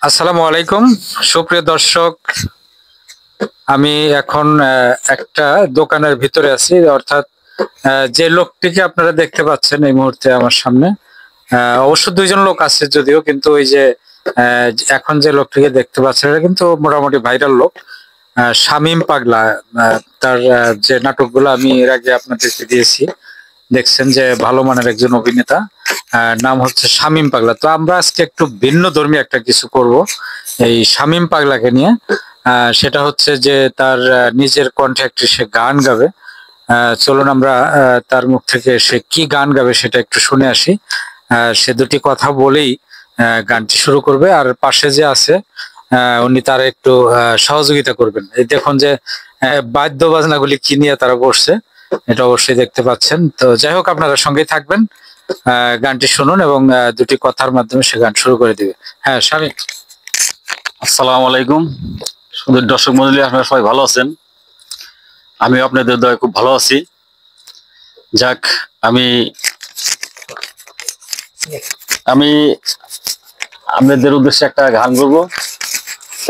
আসসালামু আলাইকুম সুপ্রিয় দর্শক। আমি এখন একটা দোকানের ভিতরে আছি, অর্থাৎ যে লোকটিকে আপনারা দেখতে পাচ্ছেন এই মুহূর্তে আমার সামনে, অবশ্য দুইজন লোক আছে যদিও, কিন্তু ওই যে এখন যে লোকটিকে দেখতে পাচ্ছেন এটা কিন্তু মোটামুটি ভাইরাল লোক, শামীম পাগলা। তার যে নাটকগুলো আমি এর আগে আপনাদেরকে দিয়েছি, দেখছেন যে ভালো মানের একজন অভিনেতা, নাম হচ্ছে শামীম পাগলা। তো আমরা আজকে একটু ভিন্ন ধর্মী একটা কিছু করব এই শামীম পাগলাকে নিয়ে। সেটা হচ্ছে যে তার নিজের কণ্ঠে একটি সে গান গাবে। চলুন আমরা তার মুখ থেকে সে কি গান গাবে সেটা একটু শুনে আসি। সে দুটি কথা বলেই গানটি শুরু করবে, আর পাশে যে আছে উনি তার একটু সহযোগিতা করবেন। এই দেখুন যে বাদ্য বাজনাগুলি কি নিয়ে তারা বসছে, এটা অবশ্যই দেখতে পাচ্ছেন। তো যাই হোক, আপনারা সঙ্গেই থাকবেন, গানটি শুনুন এবং দুটি কথার মাধ্যমে সে গান শুরু করে দিবে। হ্যাঁ স্বামী। আসসালামু আলাইকুম সুন্দর দর্শক মণ্ডলী, আপনারা সবাই ভালো আছেন? আমি আপনাদের দয়ায় খুব ভালো আছি। যাক, আমি আমি আপনাদের উদ্দেশ্যে একটা গান করবো।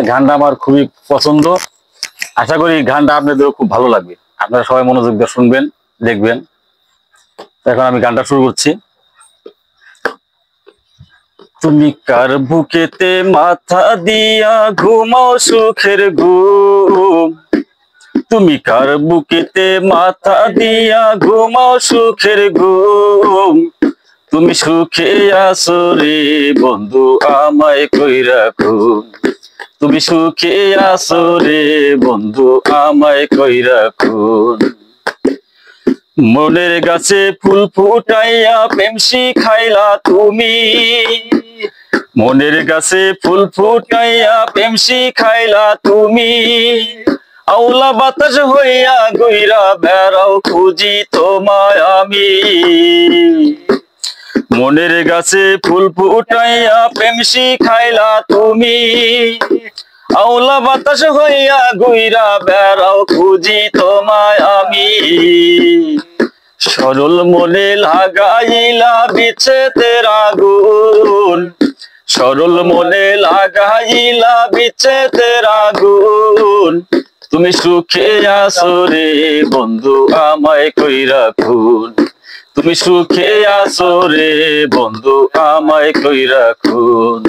গানটা আমার খুবই পছন্দ, আশা করি গানটা আপনাদেরও খুব ভালো লাগবে। আপনারা সবাই মনোযোগ দিয়ে শুনবেন, দেখবেন। এখন আমি গানটা শুরু করছি। তুমি কার বুকেতে মাথা দিয়া ঘুমাও সুখের ঘুম, তুমি কার বুকেতে মাথা দিয়া ঘুমাও সুখের ঘুম, তুমি সুখে আছো রে বন্ধু আমায় কইরা খুন, তুমি সুখে আছো রে বন্ধু আমায় কইরা খুন। মনের গাছে ফুল ফুটাইয়া প্রেম শিখাইলা তুমি, মনের গাছে ফুল ফুটাইয়া প্রেম শিখাইলা তুমি, আওলা বাতাস হইয়া গইরা বেড়াও খুঁজি তোমায় আমি। মনের গাছে ফুল ফুটাইয়া প্রেম শিখাইলা তুমি, আওলা বাতাস হইয়া গইরা বেড়াও খুঁজি তোমায় আমি। সরল মনে লাগাইলা বিচ্ছেদের আগুন, সরল মনে লাগাইলা বিচ্ছেদের আগুন, তুমি সুখে আছো রে বন্ধু আমায় কইরা খুন, তুমি সুখে আছো রে বন্ধু আমায় কইরা খুন।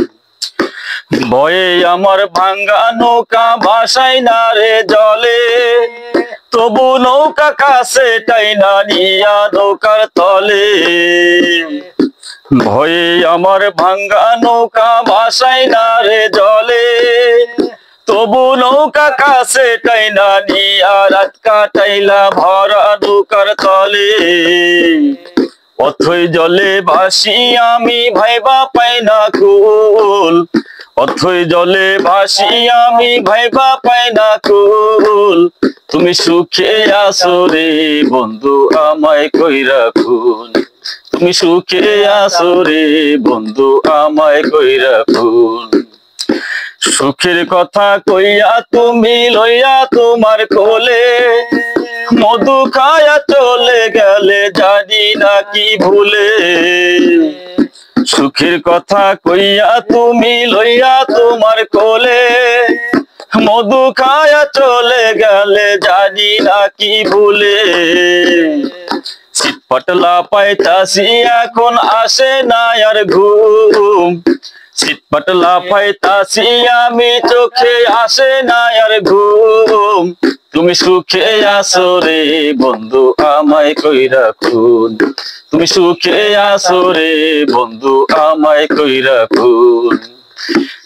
বয়ে আমার ভাঙ্গা নৌকা ভাসাই না রে জলে, তবু নৌকা কাছে টাইনা নিয়া নৌকার তলে। ভয়ে আমার ভাঙ্গা নৌকা ভাসাই না রে জলে, তবু নৌকা কাছে টাইনা নিয়া রাত কাটাইলা ভরা নৌকার তলে। অথই জলে ভাসি আমি ভাইবা পাই না কুল, অথই জলে ভাসি আমি ভাইবা পাই না কুল, তুমি সুখে আছো রে বন্ধু আমায় কইরা খুন, তুমি সুখে আছো রে বন্ধু আমায় কইরা খুন। সুখের কথা কইয়া তুমি লইয়া তোমার কোলে, মধু খায়া চলে গেলে জানি না কি ভুলে। সুখের কথা কইয়া তুমি লইয়া তোমার কোলে, মধু খায়া চলে গেলে জানি না কি ভুলে। সিটপাটলা পাইতাছি এখন আসে না আর ঘুম, সিটপাটলা পাইতাছি আমি চোখে আসে না আর ঘুম, তুমি সুখে আছো রে বন্ধু আমায় কইরা খুন, তুমি সুখে আছো রে বন্ধু আমায় কইরা খুন।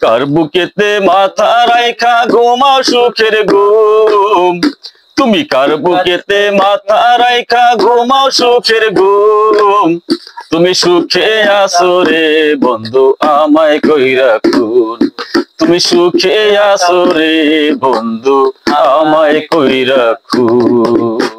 কার বুকেতে মাথা রাইখা ঘুমাও সুখের ঘুম, তুমি কার বুকেতে মাথা রাইখা ঘুমাও সুখের ঘুম, তুমি সুখে আছো রে বন্ধু আমায় কইরা খুন, তুমি সুখে আছো রে বন্ধু আমায় কইরা খুন।